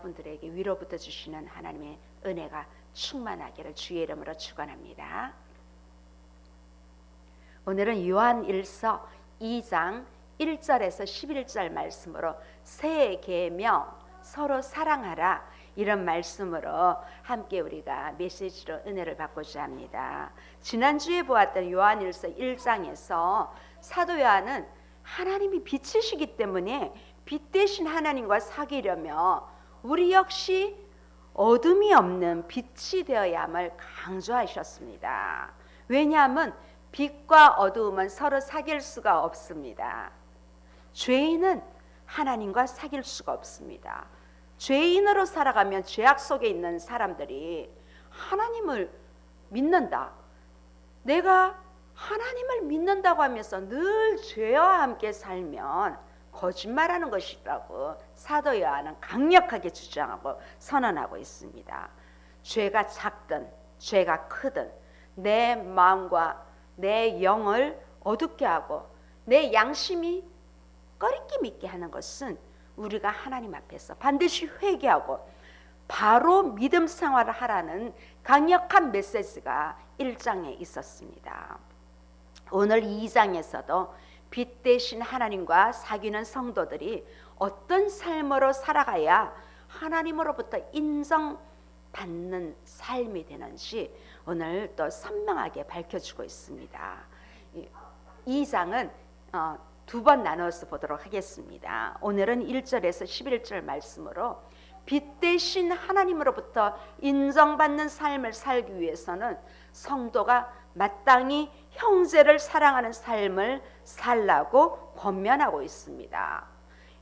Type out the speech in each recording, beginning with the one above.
여러분들에게 위로부터 주시는 하나님의 은혜가 충만하기를 주의 이름으로 축원합니다. 오늘은 요한일서 2장 1절에서 11절 말씀으로 새 계명 서로 사랑하라, 이런 말씀으로 함께 우리가 메시지로 은혜를 받고자 합니다. 지난주에 보았던 요한일서 1장에서 사도 요한은 하나님이 빛이시기 때문에 빛 대신 하나님과 사귀려며 우리 역시 어둠이 없는 빛이 되어야 함을 강조하셨습니다. 왜냐하면 빛과 어두움은 서로 사귈 수가 없습니다. 죄인은 하나님과 사귈 수가 없습니다. 죄인으로 살아가면 죄악 속에 있는 사람들이 하나님을 믿는다, 내가 하나님을 믿는다고 하면서 늘 죄와 함께 살면 거짓말하는 것이라고 사도 요한은 강력하게 주장하고 선언하고 있습니다. 죄가 작든 죄가 크든 내 마음과 내 영을 어둡게 하고 내 양심이 꺼리낌 있게 하는 것은 우리가 하나님 앞에서 반드시 회개하고 바로 믿음 생활을 하라는 강력한 메시지가 1장에 있었습니다. 오늘 2장에서도 빛 대신 하나님과 사귀는 성도들이 어떤 삶으로 살아가야 하나님으로부터 인정받는 삶이 되는지 오늘 또 선명하게 밝혀주고 있습니다. 2장은 두 번 나눠서 보도록 하겠습니다. 오늘은 1절에서 11절 말씀으로 빛 대신 하나님으로부터 인정받는 삶을 살기 위해서는 성도가 마땅히 형제를 사랑하는 삶을 살라고 권면하고 있습니다.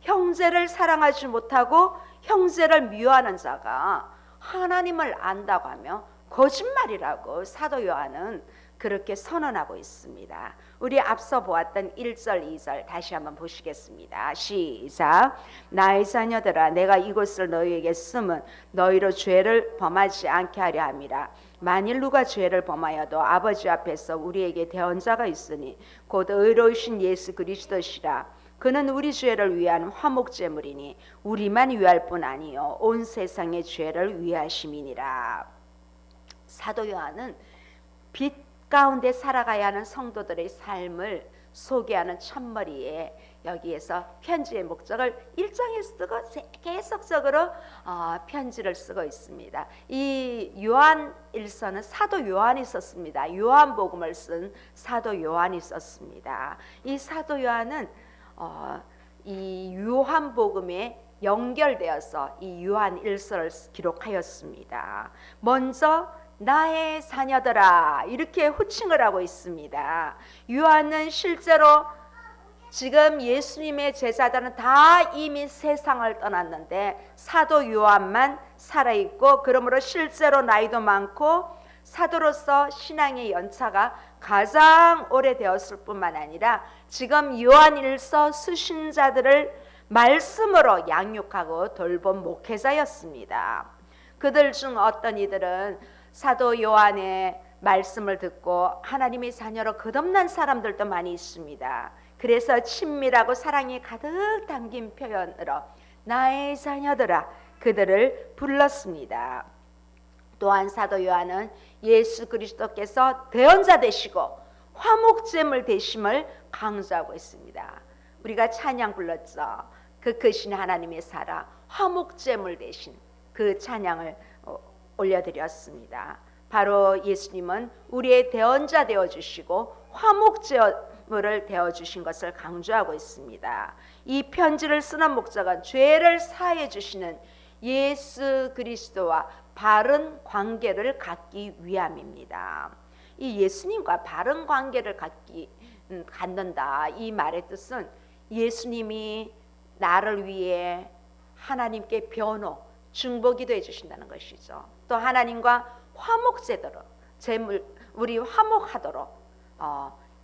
형제를 사랑하지 못하고 형제를 미워하는 자가 하나님을 안다고 하며 거짓말이라고 사도 요한은 그렇게 선언하고 있습니다. 우리 앞서 보았던 1절 2절 다시 한번 보시겠습니다. 시작. 나의 자녀들아, 내가 이곳을 너희에게 쓰면 너희로 죄를 범하지 않게 하려 함이라. 만일 누가 죄를 범하여도 아버지 앞에서 우리에게 대언자가 있으니 곧 의로우신 예수 그리스도시라. 그는 우리 죄를 위한 화목제물이니 우리만 위할 뿐 아니요 온 세상의 죄를 위하심이니라. 사도 요한은 빛 가운데 살아가야 하는 성도들의 삶을 소개하는 첫머리에 여기에서 편지의 목적을 1장에 쓰고 계속적으로 편지를 쓰고 있습니다. 이 요한일서는 사도 요한이 썼습니다. 요한복음을 쓴 사도 요한이 썼습니다. 이 사도 요한은 이 요한복음에 연결되어서 이 요한일서를 기록하였습니다. 먼저 나의 자녀들아 이렇게 호칭을 하고 있습니다. 요한은 실제로 지금 예수님의 제자들은 다 이미 세상을 떠났는데 사도 요한만 살아있고 그러므로 실제로 나이도 많고 사도로서 신앙의 연차가 가장 오래되었을 뿐만 아니라 지금 요한일서 쓰신 자들을 말씀으로 양육하고 돌본 목회자였습니다. 그들 중 어떤 이들은 사도 요한의 말씀을 듣고 하나님의 자녀로 거듭난 사람들도 많이 있습니다. 그래서 친밀하고 사랑이 가득 담긴 표현으로 나의 자녀들아 그들을 불렀습니다. 또한 사도 요한은 예수 그리스도께서 대언자 되시고 화목제물 되심을 강조하고 있습니다. 우리가 찬양 불렀죠. 그 크신 하나님의 사랑 화목제물 되신 그 찬양을 올려드렸습니다. 바로 예수님은 우리의 대언자 되어주시고 화목제물을 되어주신 것을 강조하고 있습니다. 이 편지를 쓰는 목적은 죄를 사해 주시는 예수 그리스도와 바른 관계를 갖기 위함입니다. 이 예수님과 바른 관계를 갖는다, 이 말의 뜻은 예수님이 나를 위해 하나님께 변호, 중보기도 해주신다는 것이죠. 또 하나님과 화목제도록 우리 화목하도록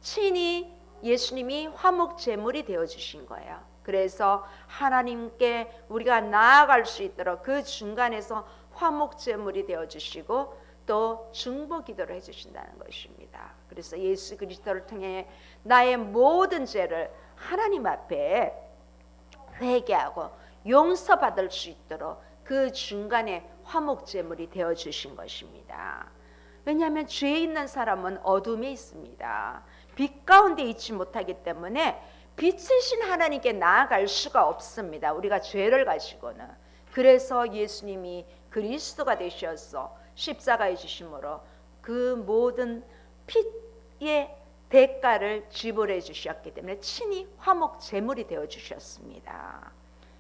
친히 예수님이 화목제물이 되어주신 거예요. 그래서 하나님께 우리가 나아갈 수 있도록 그 중간에서 화목제물이 되어주시고 또 중보기도를 해주신다는 것입니다. 그래서 예수 그리스도를 통해 나의 모든 죄를 하나님 앞에 회개하고 용서받을 수 있도록 그 중간에 화목제물이 되어주신 것입니다. 왜냐하면 죄 있는 사람은 어둠에 있습니다. 빛 가운데 있지 못하기 때문에 빛이신 하나님께 나아갈 수가 없습니다. 우리가 죄를 가지고는. 그래서 예수님이 그리스도가 되셔서 십자가에 주심으로 그 모든 핏의 대가를 지불해 주셨기 때문에 친히 화목 제물이 되어 주셨습니다.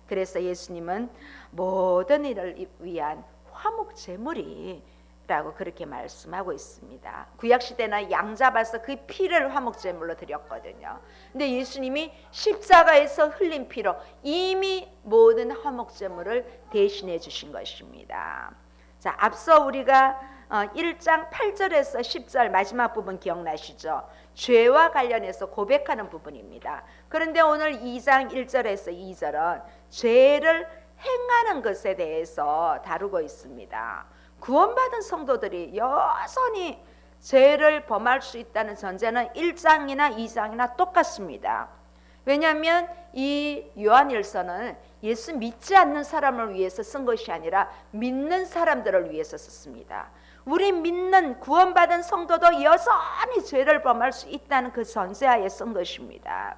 그래서 예수님은 모든 일을 위한 화목 제물이라고 그렇게 말씀하고 있습니다. 구약 시대는 양 잡아서 그 피를 화목 제물로 드렸거든요. 근데 예수님이 십자가에서 흘린 피로 이미 모든 화목 제물을 대신해 주신 것입니다. 자, 앞서 우리가 1장 8절에서 10절 마지막 부분 기억나시죠? 죄와 관련해서 고백하는 부분입니다. 그런데 오늘 2장 1절에서 2절은 죄를 행하는 것에 대해서 다루고 있습니다. 구원받은 성도들이 여전히 죄를 범할 수 있다는 전제는 1장이나 2장이나 똑같습니다. 왜냐하면 이 요한일서는 예수 믿지 않는 사람을 위해서 쓴 것이 아니라 믿는 사람들을 위해서 썼습니다. 우리 믿는 구원받은 성도도 여전히 죄를 범할 수 있다는 그 전제하에 쓴 것입니다.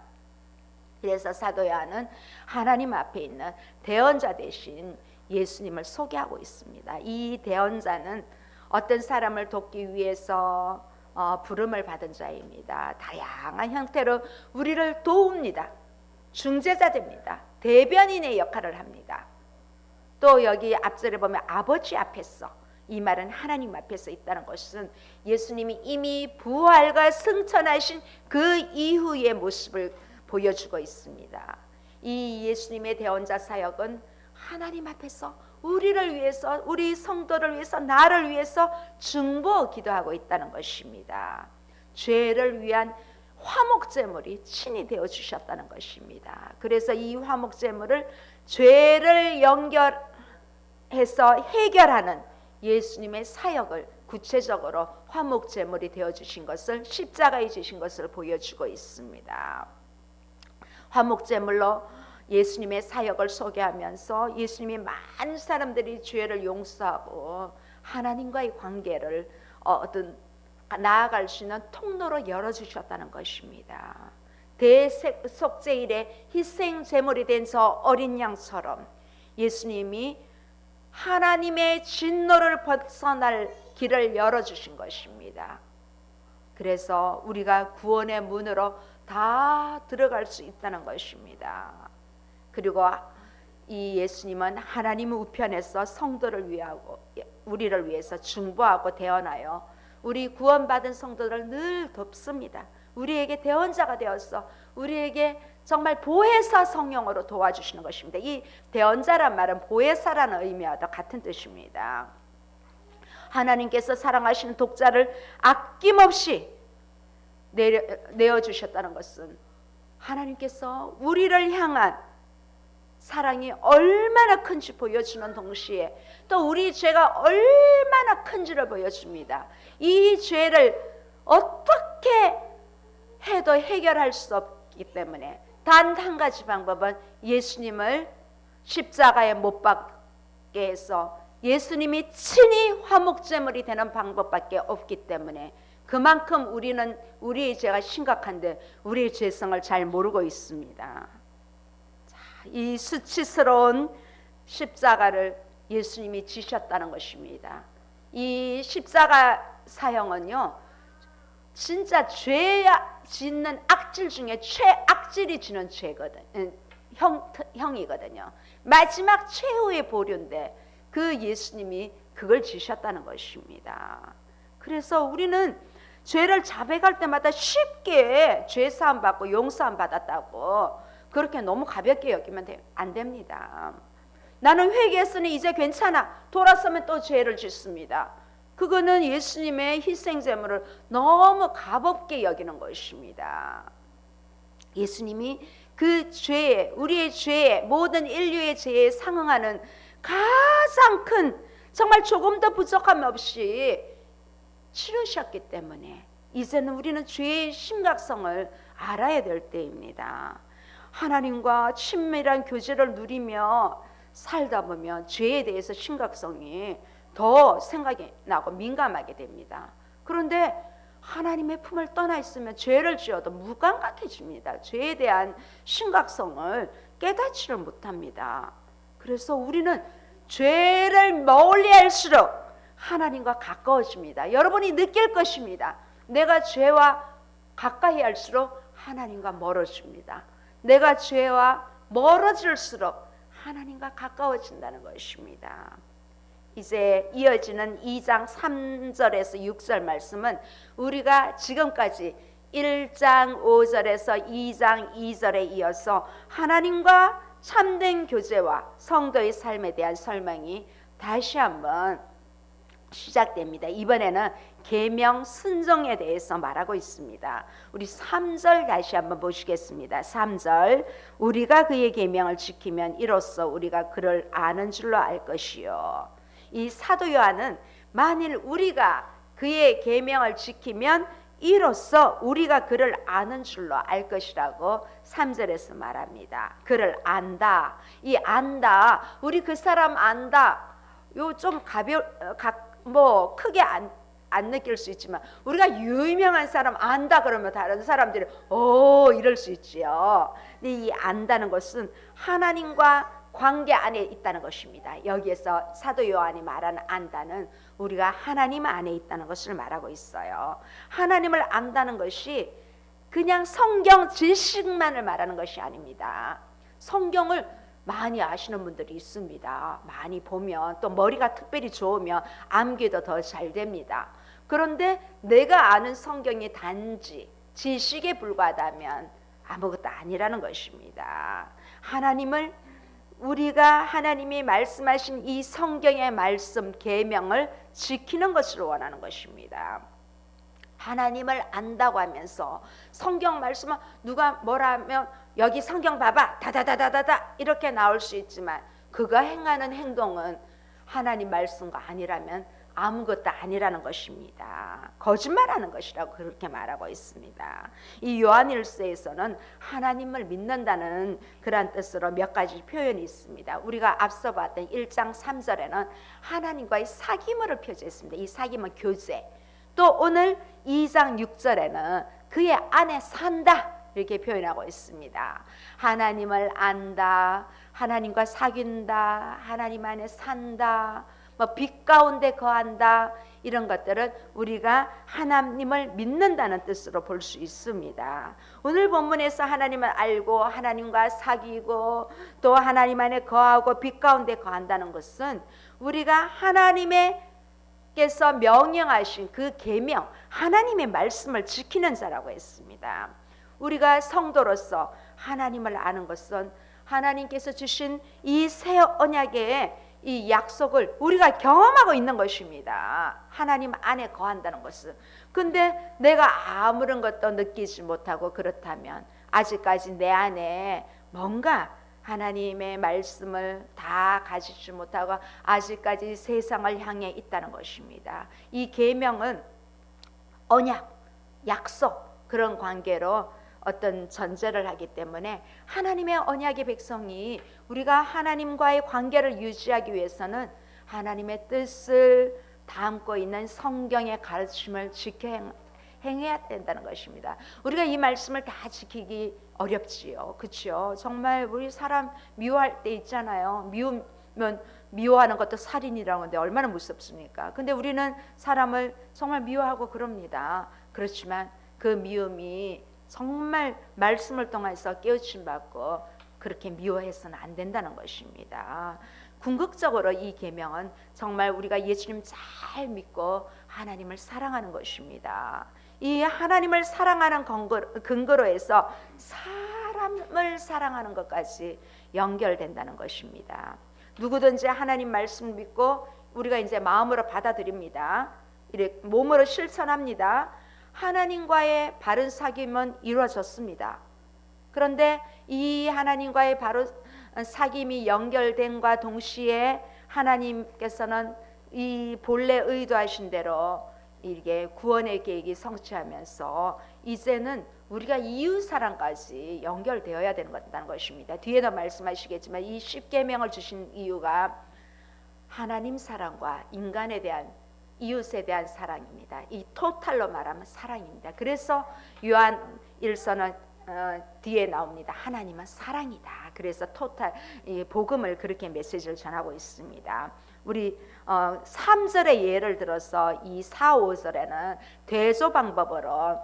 그래서 사도 요한은 하나님 앞에 있는 대언자 대신 예수님을 소개하고 있습니다. 이 대언자는 어떤 사람을 돕기 위해서 부름을 받은 자입니다. 다양한 형태로 우리를 도웁니다. 중재자 됩니다. 대변인의 역할을 합니다. 또 여기 앞절에 보면 아버지 앞에서, 이 말은 하나님 앞에서 있다는 것은 예수님이 이미 부활과 승천하신 그 이후의 모습을 보여주고 있습니다. 이 예수님의 대언자 사역은 하나님 앞에서 우리를 위해서, 우리 성도를 위해서, 나를 위해서 중보 기도하고 있다는 것입니다. 죄를 위한 화목제물이 친히 되어 주셨다는 것입니다. 그래서 이 화목제물을 죄를 연결해서 해결하는 예수님의 사역을 구체적으로 화목제물이 되어 주신 것을, 십자가에 주신 것을 보여주고 있습니다. 화목제물로 예수님의 사역을 소개하면서 예수님이 많은 사람들이 죄를 용서하고 하나님과의 관계를 나아갈 수 있는 통로로 열어주셨다는 것입니다. 대속죄일에 희생제물이 된 저 어린 양처럼 예수님이 하나님의 진노를 벗어날 길을 열어주신 것입니다. 그래서 우리가 구원의 문으로 다 들어갈 수 있다는 것입니다. 그리고 이 예수님은 하나님 우편에서 성도를 위하고 우리를 위해서 중보하고 대언하여 우리 구원받은 성도들을 늘 돕습니다. 우리에게 대언자가 되어서 우리에게 정말 보혜사 성령으로 도와주시는 것입니다. 이 대언자란 말은 보혜사라는 의미와도 같은 뜻입니다. 하나님께서 사랑하시는 독자를 아낌없이 내어주셨다는 것은 하나님께서 우리를 향한 사랑이 얼마나 큰지 보여주는 동시에 또 우리 죄가 얼마나 큰지를 보여줍니다. 이 죄를 어떻게 해도 해결할 수 없기 때문에 단 한 가지 방법은 예수님을 십자가에 못 박게 해서 예수님이 친히 화목제물이 되는 방법밖에 없기 때문에 그만큼 우리는 우리의 죄가 심각한데 우리의 죄성을 잘 모르고 있습니다. 이 수치스러운 십자가를 예수님이 지셨다는 것입니다. 이 십자가 사형은요, 진짜 죄 짓는 악질 중에 최악질이 지는 형이거든요. 마지막 최후의 보류인데 그 예수님이 그걸 지셨다는 것입니다. 그래서 우리는 죄를 자백할 때마다 쉽게 죄 사함 받고 용서함 받았다고 그렇게 너무 가볍게 여기면 안 됩니다. 나는 회개했으니 이제 괜찮아. 돌아서면 또 죄를 짓습니다. 그거는 예수님의 희생제물을 너무 가볍게 여기는 것입니다. 예수님이 그 죄에, 우리의 죄에, 모든 인류의 죄에 상응하는 가장 큰, 정말 조금 더 부족함 없이 치르셨기 때문에 이제는 우리는 죄의 심각성을 알아야 될 때입니다. 하나님과 친밀한 교제를 누리며 살다 보면 죄에 대해서 심각성이 더 생각이 나고 민감하게 됩니다. 그런데 하나님의 품을 떠나 있으면 죄를 지어도 무감각해집니다. 죄에 대한 심각성을 깨닫지를 못합니다. 그래서 우리는 죄를 멀리할수록 하나님과 가까워집니다. 여러분이 느낄 것입니다. 내가 죄와 가까이 할수록 하나님과 멀어집니다. 내가 죄와 멀어질수록 하나님과 가까워진다는 것입니다. 이제 이어지는 2장 3절에서 6절 말씀은 우리가 지금까지 1장 5절에서 2장 2절에 이어서 하나님과 참된 교제와 성도의 삶에 대한 설명이 다시 한번 시작됩니다. 이번에는 계명 순종에 대해서 말하고 있습니다. 우리 3절 다시 한번 보시겠습니다. 3절 우리가 그의 계명을 지키면 이로써 우리가 그를 아는 줄로 알 것이요. 이 사도 요한은 만일 우리가 그의 계명을 지키면 이로써 우리가 그를 아는 줄로 알 것이라고 3절에서 말합니다. 그를 안다. 이 안다. 우리 그 사람 안다. 요 좀 크게 안 느낄 수 있지만 우리가 유명한 사람 안다 그러면 다른 사람들이 이럴 수 있지요. 근데 이 안다는 것은 하나님과 관계 안에 있다는 것입니다. 여기에서 사도 요한이 말하는 안다는 우리가 하나님 안에 있다는 것을 말하고 있어요. 하나님을 안다는 것이 그냥 성경 지식만을 말하는 것이 아닙니다. 성경을 많이 아시는 분들이 있습니다. 많이 보면 또 머리가 특별히 좋으면 암기도 더 잘 됩니다. 그런데 내가 아는 성경이 단지 지식에 불과하다면 아무것도 아니라는 것입니다. 우리가 하나님이 말씀하신 이 성경의 말씀 계명을 지키는 것을 원하는 것입니다. 하나님을 안다고 하면서 성경 말씀은 누가 뭐라 하면 여기 성경 봐봐 다다다다다다 이렇게 나올 수 있지만 그가 행하는 행동은 하나님 말씀과 아니라면 아무것도 아니라는 것입니다. 거짓말하는 것이라고 그렇게 말하고 있습니다. 이 요한일서에서는 하나님을 믿는다는 그런 뜻으로 몇 가지 표현이 있습니다. 우리가 앞서 봤던 1장 3절에는 하나님과의 사귐을 표시했습니다. 이 사귐은 교제. 또 오늘 2장 6절에는 그의 안에 산다 이렇게 표현하고 있습니다. 하나님을 안다, 하나님과 사귄다, 하나님 안에 산다, 빛 가운데 거한다, 이런 것들은 우리가 하나님을 믿는다는 뜻으로 볼 수 있습니다. 오늘 본문에서 하나님을 알고 하나님과 사귀고 또 하나님 안에 거하고 빛 가운데 거한다는 것은 우리가 하나님께서 명령하신 그 계명, 하나님의 말씀을 지키는 자라고 했습니다. 우리가 성도로서 하나님을 아는 것은 하나님께서 주신 이 새 언약의 이 약속을 우리가 경험하고 있는 것입니다. 하나님 안에 거한다는 것은. 근데 내가 아무런 것도 느끼지 못하고 그렇다면 아직까지 내 안에 뭔가 하나님의 말씀을 다 가지지 못하고 아직까지 세상을 향해 있다는 것입니다. 이 계명은 언약, 약속 그런 관계로 어떤 전제를 하기 때문에 하나님의 언약의 백성이 우리가 하나님과의 관계를 유지하기 위해서는 하나님의 뜻을 담고 있는 성경의 가르침을 지켜 행해야 된다는 것입니다. 우리가 이 말씀을 다 지키기 어렵지요. 그렇죠? 정말 우리 사람 미워할 때 있잖아요. 미우면 미워하는 것도 살인이라고 하는데 얼마나 무섭습니까? 근데 우리는 사람을 정말 미워하고 그럽니다. 그렇지만 그 미움이 정말 말씀을 통해서 깨우침 받고 그렇게 미워해서는 안 된다는 것입니다. 궁극적으로 이 계명은 정말 우리가 예수님 잘 믿고 하나님을 사랑하는 것입니다. 이 하나님을 사랑하는 근거로 해서 사람을 사랑하는 것까지 연결된다는 것입니다. 누구든지 하나님 말씀 믿고 우리가 이제 마음으로 받아들입니다. 이렇게 몸으로 실천합니다. 하나님과의 바른 사귐은 이루어졌습니다. 그런데 이 하나님과의 바로 사귐이 연결됨과 동시에 하나님께서는 이 본래 의도하신 대로 이게 구원의 계획이 성취하면서 이제는 우리가 이웃 사랑까지 연결되어야 된다는 것입니다. 뒤에도 말씀하시겠지만 이 10계명을 주신 이유가 하나님 사랑과 인간에 대한 이웃에 대한 사랑입니다. 이 토탈로 말하면 사랑입니다. 그래서 요한 1서는 뒤에 나옵니다. 하나님은 사랑이다. 그래서 토탈 복음을 그렇게 메시지를 전하고 있습니다. 우리 3절의 예를 들어서 이 4, 5절에는 대조 방법으로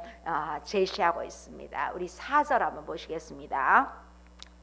제시하고 있습니다. 우리 4절 한번 보시겠습니다.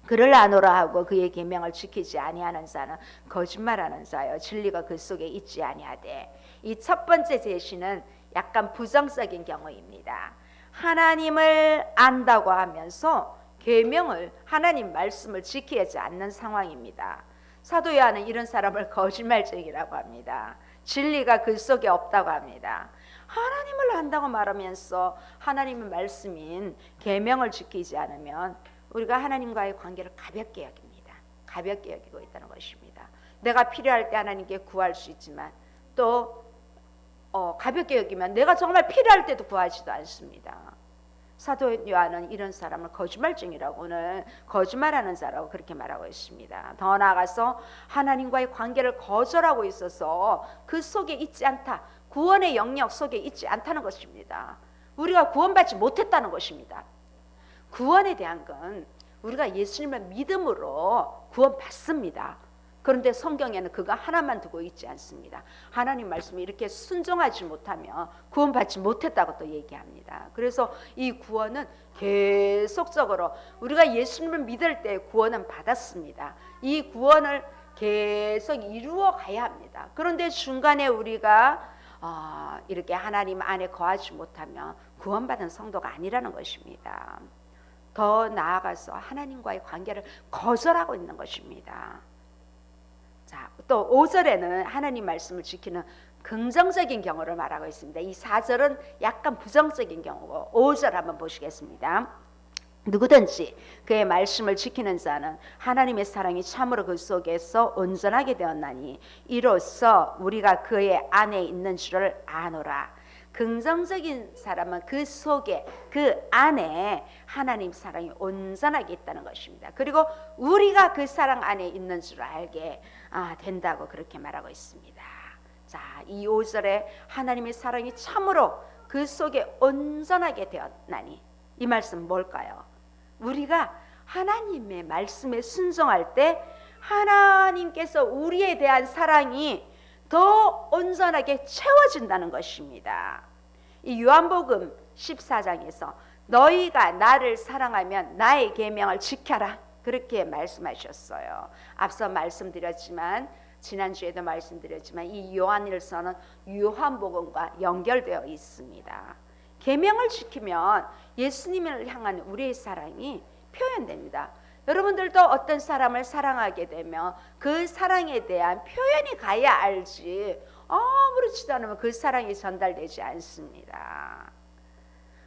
그를 아노라 하고 그의 계명을 지키지 아니하는 자는 거짓말하는 자요 진리가 그 속에 있지 아니하되. 이 첫 번째 제시는 약간 부정적인 경우입니다. 하나님을 안다고 하면서 계명을 하나님 말씀을 지키지 않는 상황입니다. 사도 요한은 이런 사람을 거짓말쟁이라고 합니다. 진리가 그 속에 없다고 합니다. 하나님을 안다고 말하면서 하나님의 말씀인 계명을 지키지 않으면 우리가 하나님과의 관계를 가볍게 여깁니다. 가볍게 여기고 있다는 것입니다. 내가 필요할 때 하나님께 구할 수 있지만 또 가볍게 여기면 내가 정말 필요할 때도 구하지도 않습니다. 사도 요한은 이런 사람을 거짓말쟁이라고는 거짓말하는 자라고 그렇게 말하고 있습니다. 더 나아가서 하나님과의 관계를 거절하고 있어서 그 속에 있지 않다. 구원의 영역 속에 있지 않다는 것입니다. 우리가 구원받지 못했다는 것입니다. 구원에 대한 건 우리가 예수님을 믿음으로 구원받습니다. 그런데 성경에는 그거 하나만 두고 있지 않습니다. 하나님 말씀에 이렇게 순종하지 못하면 구원받지 못했다고 또 얘기합니다. 그래서 이 구원은 계속적으로 우리가 예수님을 믿을 때 구원은 받았습니다. 이 구원을 계속 이루어 가야 합니다. 그런데 중간에 우리가 이렇게 하나님 안에 거하지 못하면 구원받은 성도가 아니라는 것입니다. 더 나아가서 하나님과의 관계를 거절하고 있는 것입니다. 자, 또 5절에는 하나님 말씀을 지키는 긍정적인 경우를 말하고 있습니다. 이 4절은 약간 부정적인 경우고 5절 한번 보시겠습니다. 누구든지 그의 말씀을 지키는 자는 하나님의 사랑이 참으로 그 속에서 온전하게 되었나니 이로써 우리가 그의 안에 있는 줄을 아노라. 긍정적인 사람은 그 속에 그 안에 하나님 사랑이 온전하게 있다는 것입니다. 그리고 우리가 그 사랑 안에 있는 줄 알게 된다고 그렇게 말하고 있습니다. 자, 이 5절에 하나님의 사랑이 참으로 그 속에 온전하게 되었나니 이 말씀 뭘까요? 우리가 하나님의 말씀에 순종할 때 하나님께서 우리에 대한 사랑이 더 온전하게 채워진다는 것입니다. 이 요한복음 14장에서 너희가 나를 사랑하면 나의 계명을 지켜라 그렇게 말씀하셨어요. 앞서 말씀드렸지만 지난주에도 말씀드렸지만 이 요한일서는 요한복음과 연결되어 있습니다. 계명을 지키면 예수님을 향한 우리의 사랑이 표현됩니다. 여러분들도 어떤 사람을 사랑하게 되면 그 사랑에 대한 표현이 가야 알지 아무렇지도 않으면 그 사랑이 전달되지 않습니다.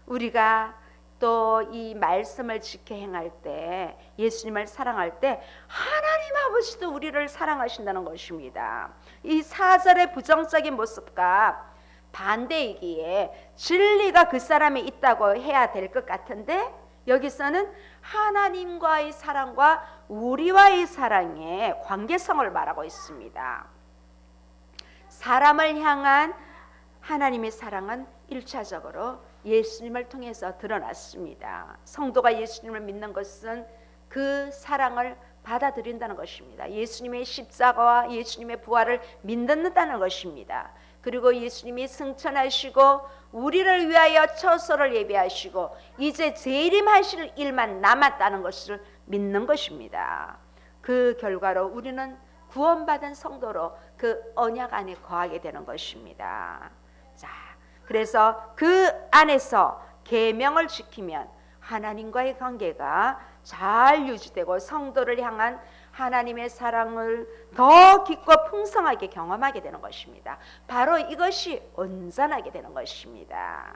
우리가 또 이 말씀을 지켜 행할 때 예수님을 사랑할 때 하나님 아버지도 우리를 사랑하신다는 것입니다. 이 4절의 부정적인 모습과 반대이기에 진리가 그 사람에 있다고 해야 될 것 같은데 여기서는 하나님과의 사랑과 우리와의 사랑의 관계성을 말하고 있습니다. 사람을 향한 하나님의 사랑은 1차적으로 예수님을 통해서 드러났습니다. 성도가 예수님을 믿는 것은 그 사랑을 받아들인다는 것입니다. 예수님의 십자가와 예수님의 부활을 믿는다는 것입니다. 그리고 예수님이 승천하시고 우리를 위하여 처소를 예비하시고 이제 재림하실 일만 남았다는 것을 믿는 것입니다. 그 결과로 우리는 구원받은 성도로 그 언약 안에 거하게 되는 것입니다. 자, 그래서 그 안에서 계명을 지키면 하나님과의 관계가 잘 유지되고 성도를 향한 하나님의 사랑을 더 깊고 풍성하게 경험하게 되는 것입니다. 바로 이것이 온전하게 되는 것입니다.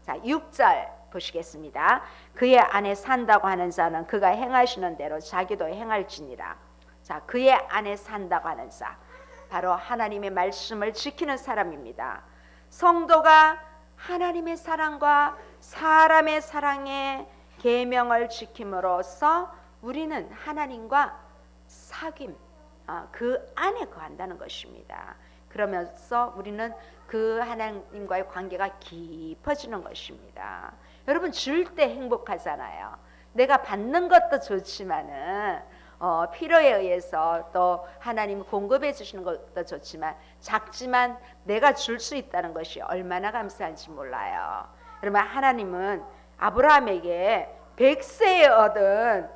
자, 6절 보시겠습니다. 그의 안에 산다고 하는 자는 그가 행하시는 대로 자기도 행할지니라. 자, 그의 안에 산다고 하는 자 바로 하나님의 말씀을 지키는 사람입니다. 성도가 하나님의 사랑과 사람의 사랑의 계명을 지킴으로써 우리는 하나님과 사귐, 그 안에 거한다는 것입니다. 그러면서 우리는 그 하나님과의 관계가 깊어지는 것입니다. 여러분, 줄 때 행복하잖아요. 내가 받는 것도 좋지만은 필요에 의해서 또 하나님이 공급해 주시는 것도 좋지만 작지만 내가 줄 수 있다는 것이 얼마나 감사한지 몰라요. 여러분, 하나님은 아브라함에게 100세에 얻은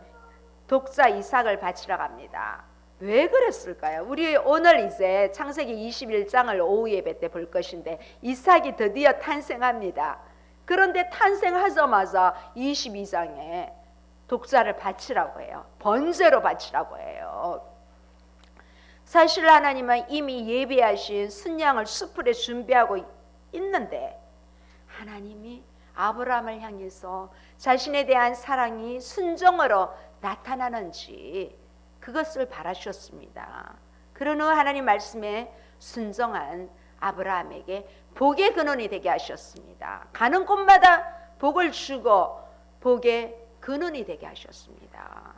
독자 이삭을 바치라고 합니다. 왜 그랬을까요? 우리 오늘 이제 창세기 21장을 오후 예배 때 볼 것인데 이삭이 드디어 탄생합니다. 그런데 탄생하자마자 22장에 독자를 바치라고 해요. 번제로 바치라고 해요. 사실 하나님은 이미 예비하신 순양을 수풀에 준비하고 있는데 하나님이 아브라함을 향해서 자신에 대한 사랑이 순종으로 나타나는지 그것을 바라셨습니다. 그런 후 하나님 말씀에 순종한 아브라함에게 복의 근원이 되게 하셨습니다. 가는 곳마다 복을 주고 복의 근원이 되게 하셨습니다.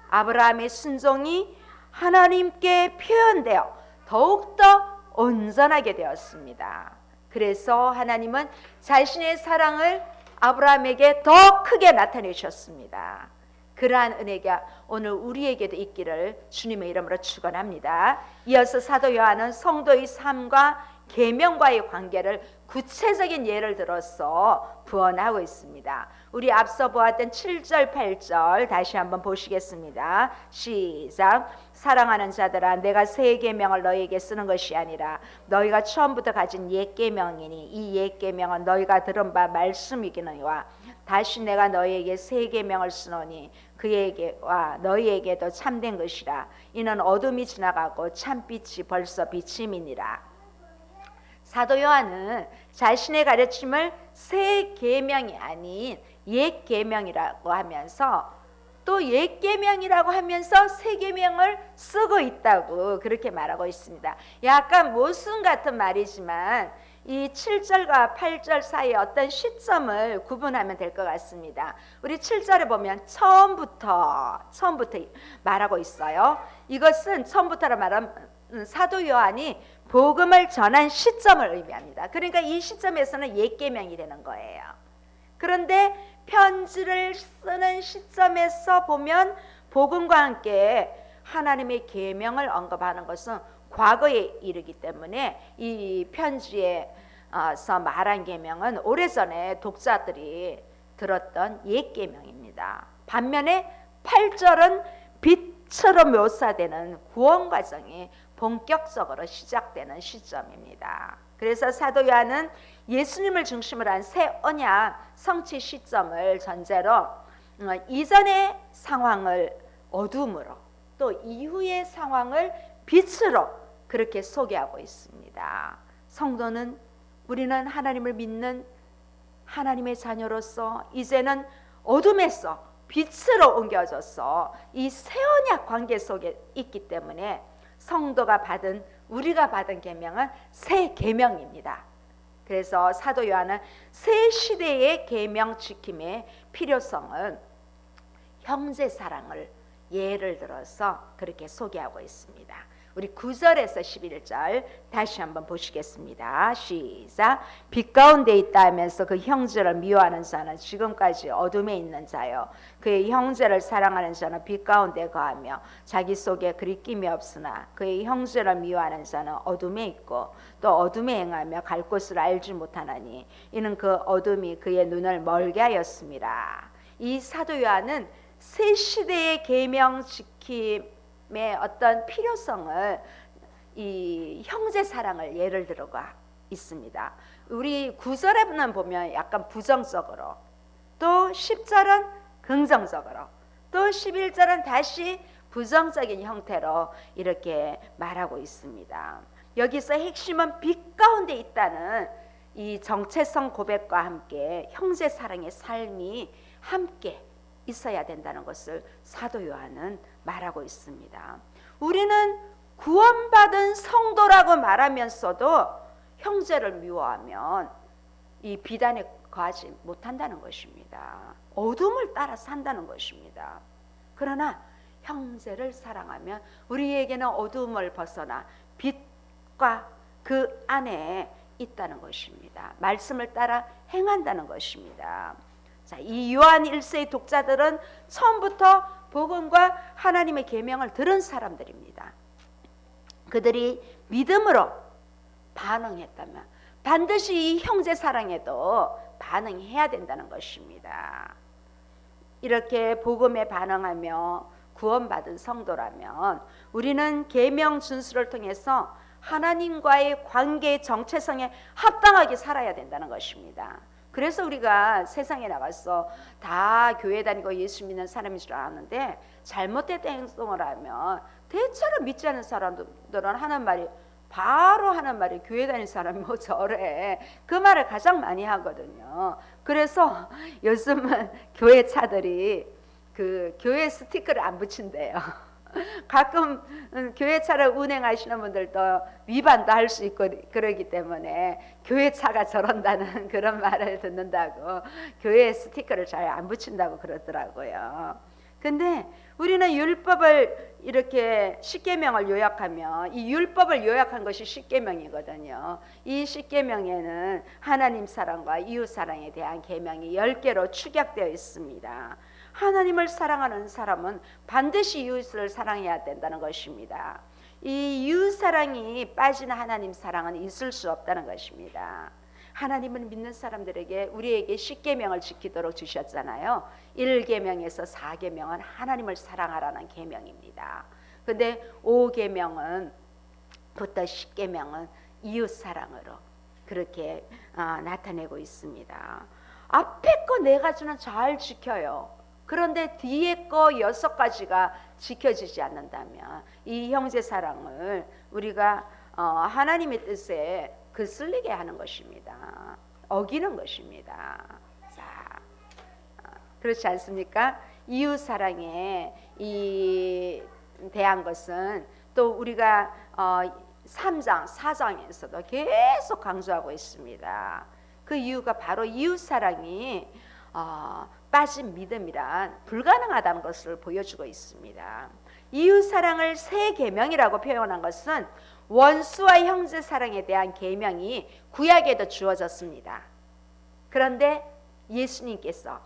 아브라함의 순종이 하나님께 표현되어 더욱더 온전하게 되었습니다. 그래서 하나님은 자신의 사랑을 아브라함에게 더 크게 나타내셨습니다. 그러한 은혜가 오늘 우리에게도 있기를 주님의 이름으로 축원합니다. 이어서 사도 요한은 성도의 삶과 계명과의 관계를 구체적인 예를 들어서 부언하고 있습니다. 우리 앞서 보았던 7절 8절 다시 한번 보시겠습니다. 시작. 사랑하는 자들아, 내가 새 계명을 너희에게 쓰는 것이 아니라 너희가 처음부터 가진 옛 계명이니 이 옛 계명은 너희가 들은 바 말씀이기니와 다시 내가 너희에게 새 계명을 쓰노니 그에게와 너희에게도 참된 것이라. 이는 어둠이 지나가고 참빛이 벌써 비침이니라. 사도 요한은 자신의 가르침을 새 계명이 아닌 옛 계명이라고 하면서 또 옛 계명이라고 하면서 새 계명을 쓰고 있다고 그렇게 말하고 있습니다. 약간 모순 같은 말이지만 이 7절과 8절 사이에 어떤 시점을 구분하면 될 것 같습니다. 우리 7절에 보면 처음부터 말하고 있어요. 이것은 처음부터라 말하면 사도 요한이 복음을 전한 시점을 의미합니다. 그러니까 이 시점에서는 옛 계명이 되는 거예요. 그런데 편지를 쓰는 시점에서 보면 복음과 함께 하나님의 계명을 언급하는 것은 과거에 이르기 때문에 이 편지에서 말한 계명은 오래전에 독자들이 들었던 옛 계명입니다. 반면에 8절은 빛처럼 묘사되는 구원 과정이 본격적으로 시작되는 시점입니다. 그래서 사도 요한은 예수님을 중심으로 한 새 언약 성취 시점을 전제로 이전의 상황을 어둠으로 또 이후의 상황을 빛으로 그렇게 소개하고 있습니다. 성도는 우리는 하나님을 믿는 하나님의 자녀로서 이제는 어둠에서 빛으로 옮겨져서 이 새 언약 관계 속에 있기 때문에 성도가 받은 우리가 받은 계명은 새 계명입니다. 그래서 사도 요한은 새 시대의 계명 지킴의 필요성은 형제 사랑을 예를 들어서 그렇게 소개하고 있습니다. 우리 9절에서 11절 다시 한번 보시겠습니다. 시작. 빛 가운데 있다 하면서 그 형제를 미워하는 자는 지금까지 어둠에 있는 자요, 그의 형제를 사랑하는 자는 빛 가운데 거하며 자기 속에 그리낌이 없으나 그의 형제를 미워하는 자는 어둠에 있고 또 어둠에 행하며 갈 곳을 알지 못하나니 이는 그 어둠이 그의 눈을 멀게 하였습니다. 이 사도 요한은 새 시대의 계명 지킴의 어떤 필요성을 이 형제 사랑을 예를 들어가 있습니다. 우리 9절에는 보면 약간 부정적으로, 또 10절은 긍정적으로, 또 11절은 다시 부정적인 형태로 이렇게 말하고 있습니다. 여기서 핵심은 빛 가운데 있다는 이 정체성 고백과 함께 형제 사랑의 삶이 함께 있어야 된다는 것을 사도 요한은 말하고 있습니다. 우리는 구원받은 성도라고 말하면서도 형제를 미워하면 이 비단에 거하지 못한다는 것입니다. 어둠을 따라 산다는 것입니다. 그러나 형제를 사랑하면 우리에게는 어둠을 벗어나 빛과 그 안에 있다는 것입니다. 말씀을 따라 행한다는 것입니다. 자, 이 요한 1세의 독자들은 처음부터 복음과 하나님의 계명을 들은 사람들입니다. 그들이 믿음으로 반응했다면 반드시 이 형제 사랑에도 반응해야 된다는 것입니다. 이렇게 복음에 반응하며 구원받은 성도라면 우리는 계명 준수를 통해서 하나님과의 관계의 정체성에 합당하게 살아야 된다는 것입니다. 그래서 우리가 세상에 나가서 다 교회 다니고 예수 믿는 사람인 줄 아는데 잘못된 행동을 하면 대체로 믿지 않는 사람들은 바로 하는 말이 교회 다니는 사람이 뭐 저래, 그 말을 가장 많이 하거든요. 그래서 요즘은 교회 차들이 그 교회 스티커를 안 붙인대요. 가끔 교회 차를 운행하시는 분들도 위반도 할 수 있고 그러기 때문에 교회 차가 저런다는 그런 말을 듣는다고 교회 스티커를 잘 안 붙인다고 그러더라고요. 근데 우리는 율법을 이렇게 십계명을 요약하면 이 율법을 요약한 것이 십계명이거든요. 이 십계명에는 하나님 사랑과 이웃 사랑에 대한 계명이 10개로 축약되어 있습니다. 하나님을 사랑하는 사람은 반드시 이웃을 사랑해야 된다는 것입니다. 이 이웃 사랑이 빠진 하나님 사랑은 있을 수 없다는 것입니다. 하나님을 믿는 사람들에게 우리에게 십계명을 지키도록 주셨잖아요. 1계명에서 4계명은 하나님을 사랑하라는 계명입니다. 근데 5계명은 부터 10계명은 이웃 사랑으로 그렇게 나타내고 있습니다. 앞에 거 4가지는 잘 지켜요. 그런데 뒤에 거 6가지가 지켜지지 않는다면 이 형제 사랑을 우리가 하나님의 뜻에 거슬리게 하는 것입니다. 어기는 것입니다. 자, 그렇지 않습니까? 이웃 사랑에 대한 것은 또 우리가 3장, 4장에서도 계속 강조하고 있습니다. 그 이유가 바로 이웃 사랑이 빠진 믿음이란 불가능하다는 것을 보여주고 있습니다. 이웃 사랑을 새 계명이라고 표현한 것은 원수와 형제 사랑에 대한 계명이 구약에도 주어졌습니다. 그런데 예수님께서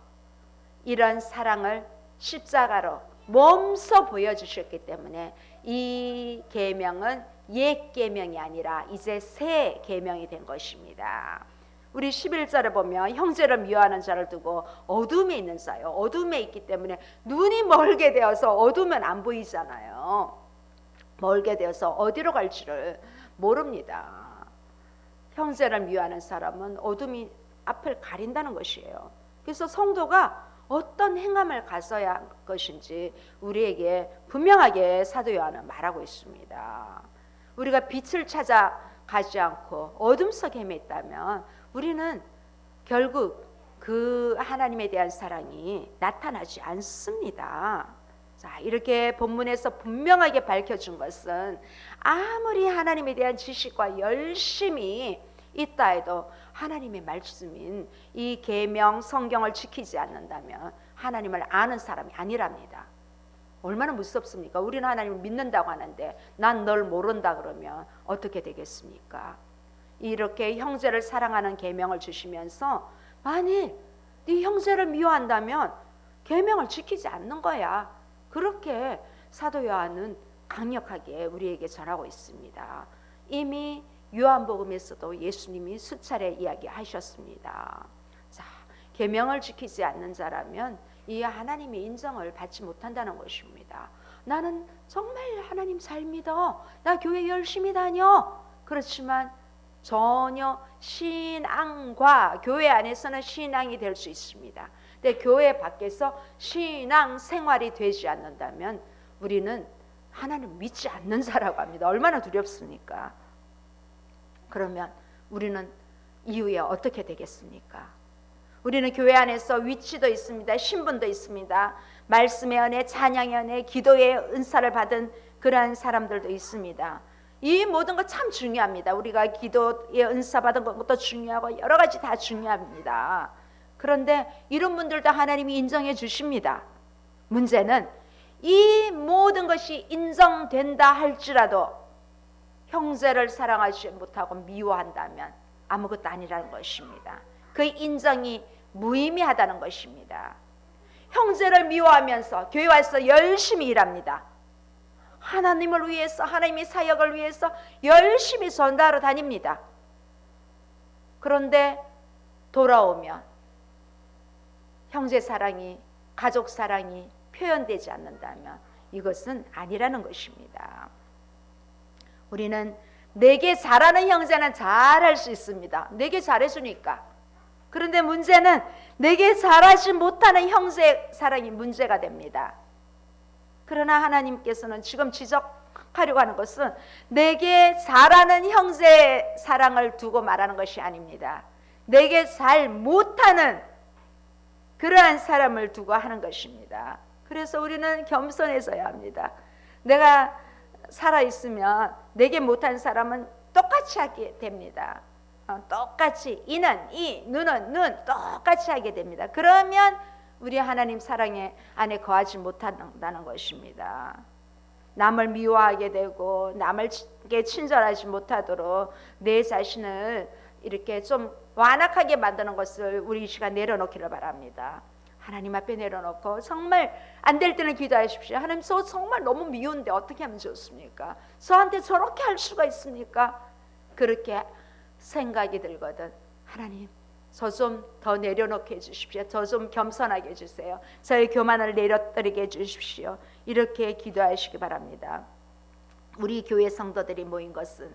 이런 사랑을 십자가로 몸소 보여주셨기 때문에 이 계명은 옛 계명이 아니라 이제 새 계명이 된 것입니다. 우리 11절에 보면 형제를 미워하는 자를 두고 어둠에 있는 자요. 어둠에 있기 때문에 눈이 멀게 되어서 어두우면 안 보이잖아요. 멀게 되어서 어디로 갈지를 모릅니다. 형제를 미워하는 사람은 어둠이 앞을 가린다는 것이에요. 그래서 성도가 어떤 행함을 가져야 할 것인지 우리에게 분명하게 사도 요한은 말하고 있습니다. 우리가 빛을 찾아 가지 않고 어둠 속에 헤맸다면 우리는 결국 그 하나님에 대한 사랑이 나타나지 않습니다. 자, 이렇게 본문에서 분명하게 밝혀준 것은 아무리 하나님에 대한 지식과 열심히 있다 해도 하나님의 말씀인 이 계명 성경을 지키지 않는다면 하나님을 아는 사람이 아니랍니다. 얼마나 무섭습니까? 우리는 하나님을 믿는다고 하는데 난 널 모른다 그러면 어떻게 되겠습니까? 이렇게 형제를 사랑하는 계명을 주시면서 만일 네 형제를 미워한다면 계명을 지키지 않는 거야. 그렇게 사도 요한은 강력하게 우리에게 전하고 있습니다. 이미 요한복음에서도 예수님이 수차례 이야기하셨습니다. 자, 계명을 지키지 않는 자라면 이 하나님의 인정을 받지 못한다는 것입니다. 나는 정말 하나님 잘 믿어. 나 교회 열심히 다녀. 그렇지만 전혀 신앙과 교회 안에서는 신앙이 될 수 있습니다. 근데 교회 밖에서 신앙 생활이 되지 않는다면 우리는 하나님 믿지 않는 자라고 합니다. 얼마나 두렵습니까? 그러면 우리는 이후에 어떻게 되겠습니까? 우리는 교회 안에서 위치도 있습니다. 신분도 있습니다. 말씀의 은혜, 찬양의 은혜, 기도의 은사를 받은 그러한 사람들도 있습니다. 이 모든 것 참 중요합니다. 우리가 기도의 은사 받은 것도 중요하고 여러 가지 다 중요합니다. 그런데 이런 분들도 하나님이 인정해 주십니다. 문제는 이 모든 것이 인정된다 할지라도 형제를 사랑하지 못하고 미워한다면 아무것도 아니라는 것입니다. 그 인정이 무의미하다는 것입니다. 형제를 미워하면서 교회 와서 열심히 일합니다. 하나님을 위해서, 하나님의 사역을 위해서 열심히 전도하러 다닙니다. 그런데 돌아오면 형제 사랑이, 가족 사랑이 표현되지 않는다면 이것은 아니라는 것입니다. 우리는 내게 잘하는 형제는 잘할 수 있습니다. 내게 잘해주니까. 그런데 문제는 내게 잘하지 못하는 형제 사랑이 문제가 됩니다. 그러나 하나님께서는 지금 지적하려고 하는 것은 내게 잘하는 형제 사랑을 두고 말하는 것이 아닙니다. 내게 잘 못하는 그러한 사람을 두고 하는 것입니다. 그래서 우리는 겸손해져야 합니다. 내가 살아있으면 내게 못한 사람은 똑같이 하게 됩니다. 똑같이, 이는 이, 눈은 눈 똑같이 하게 됩니다. 그러면 우리 하나님 사랑의 안에 거하지 못한다는 것입니다. 남을 미워하게 되고 남에게 친절하지 못하도록 내 자신을 이렇게 좀 완악하게 만드는 것을 우리 이 시간 내려놓기를 바랍니다. 하나님 앞에 내려놓고 정말 안 될 때는 기도하십시오. 하나님, 저 정말 너무 미운데 어떻게 하면 좋습니까? 저한테 저렇게 할 수가 있습니까? 그렇게 생각이 들거든. 하나님, 저 좀 더 내려놓게 해주십시오. 저 좀 겸손하게 해주세요. 저의 교만을 내려뜨리게 해주십시오. 이렇게 기도하시기 바랍니다. 우리 교회 성도들이 모인 것은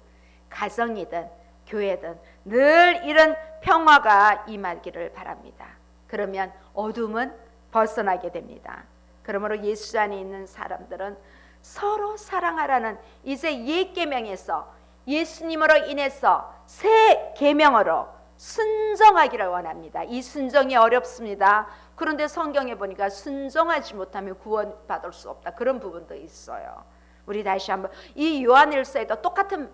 가정이든 교회든 늘 이런 평화가 임하기를 바랍니다. 그러면 어둠은 벗어나게 됩니다. 그러므로 예수 안에 있는 사람들은 서로 사랑하라는 이제 옛 계명에서 예수님으로 인해서 새 계명으로 순종하기를 원합니다. 이 순종이 어렵습니다. 그런데 성경에 보니까 순종하지 못하면 구원받을 수 없다, 그런 부분도 있어요. 우리 다시 한번 이 요한일서에도 똑같은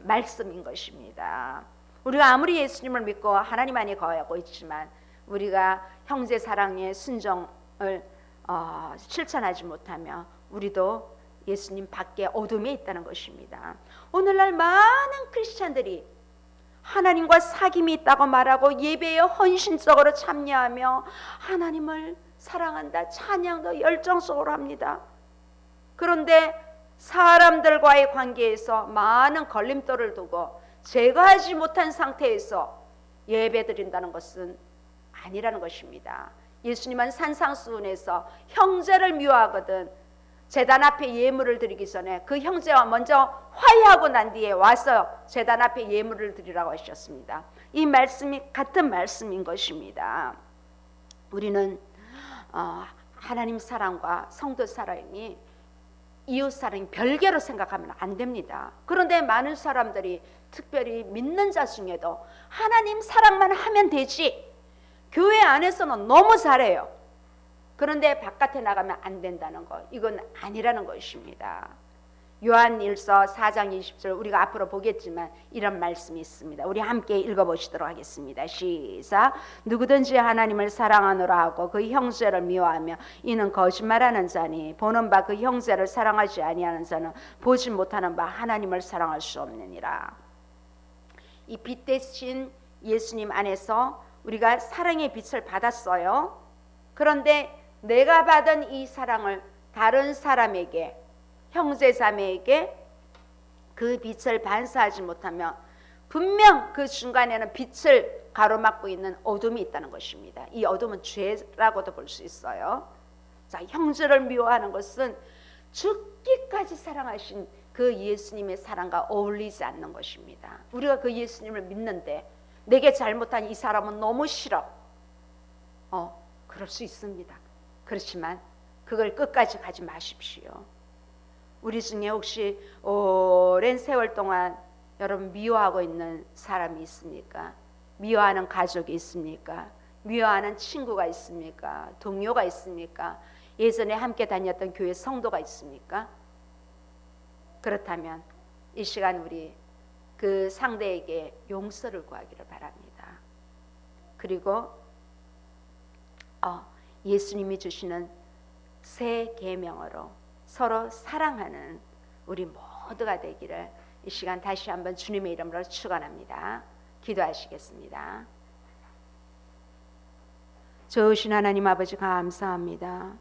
말씀인 것입니다. 우리가 아무리 예수님을 믿고 하나님 안에 거하고 있지만 우리가 형제 사랑의 순종을 실천하지 못하면 우리도 예수님 밖에 어둠에 있다는 것입니다. 오늘날 많은 크리스찬들이 하나님과 사귐이 있다고 말하고 예배에 헌신적으로 참여하며 하나님을 사랑한다, 찬양도 열정적으로 합니다. 그런데 사람들과의 관계에서 많은 걸림돌을 두고 제거하지 못한 상태에서 예배드린다는 것은 아니라는 것입니다. 예수님은 산상수훈에서 형제를 미워하거든 제단 앞에 예물을 드리기 전에 그 형제와 먼저 화해하고 난 뒤에 와서 제단 앞에 예물을 드리라고 하셨습니다. 이 말씀이 같은 말씀인 것입니다. 우리는 하나님 사랑과 성도 사랑이 이웃 사랑이 별개로 생각하면 안 됩니다. 그런데 많은 사람들이 특별히 믿는 자 중에도 하나님 사랑만 하면 되지, 교회 안에서는 너무 잘해요. 그런데 바깥에 나가면 안 된다는 것, 이건 아니라는 것입니다. 요한일서 4장 20절 우리가 앞으로 보겠지만 이런 말씀이 있습니다. 우리 함께 읽어보시도록 하겠습니다. 시작. 누구든지 하나님을 사랑하노라 하고 그 형제를 미워하며 이는 거짓말하는 자니 보는 바 그 형제를 사랑하지 아니하는 자는 보지 못하는 바 하나님을 사랑할 수 없느니라. 이 빛 대신 예수님 안에서 우리가 사랑의 빛을 받았어요. 그런데 내가 받은 이 사랑을 다른 사람에게, 형제자매에게 그 빛을 반사하지 못하면 분명 그 중간에는 빛을 가로막고 있는 어둠이 있다는 것입니다. 이 어둠은 죄라고도 볼 수 있어요. 자, 형제를 미워하는 것은 죽기까지 사랑하신 그 예수님의 사랑과 어울리지 않는 것입니다. 우리가 그 예수님을 믿는데 내게 잘못한 이 사람은 너무 싫어. 그럴 수 있습니다. 그렇지만 그걸 끝까지 가지 마십시오. 우리 중에 혹시 오랜 세월 동안 여러분 미워하고 있는 사람이 있습니까? 미워하는 가족이 있습니까? 미워하는 친구가 있습니까? 동료가 있습니까? 예전에 함께 다녔던 교회 성도가 있습니까? 그렇다면 이 시간 우리 그 상대에게 용서를 구하기를 바랍니다. 그리고 예수님이 주시는 새 계명으로 서로 사랑하는 우리 모두가 되기를 이 시간 다시 한번 주님의 이름으로 축원합니다. 기도하시겠습니다. 좋으신 하나님 아버지 감사합니다.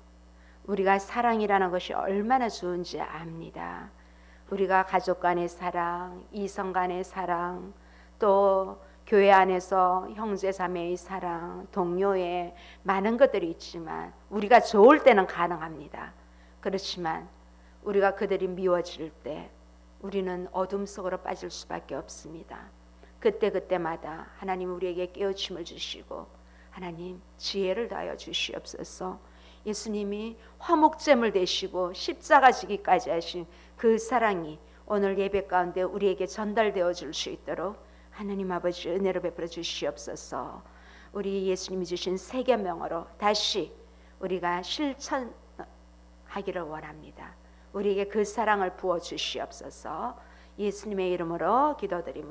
우리가 사랑이라는 것이 얼마나 좋은지 압니다. 우리가 가족 간의 사랑, 이성 간의 사랑, 또 교회 안에서 형제 자매의 사랑, 동료의 많은 것들이 있지만 우리가 좋을 때는 가능합니다. 그렇지만 우리가 그들이 미워질 때 우리는 어둠 속으로 빠질 수밖에 없습니다. 그때마다 하나님 우리에게 깨우침을 주시고 하나님 지혜를 다하여 주시옵소서. 예수님이 화목제물 되시고 십자가 지기까지 하신 그 사랑이 오늘 예배 가운데 우리에게 전달되어 줄 수 있도록 하나님 아버지 은혜를 베풀어 주시옵소서. 우리 예수님이 주신 새 계명으로 다시 우리가 실천하기를 원합니다. 우리에게 그 사랑을 부어 주시옵소서. 예수님의 이름으로 기도드립니다.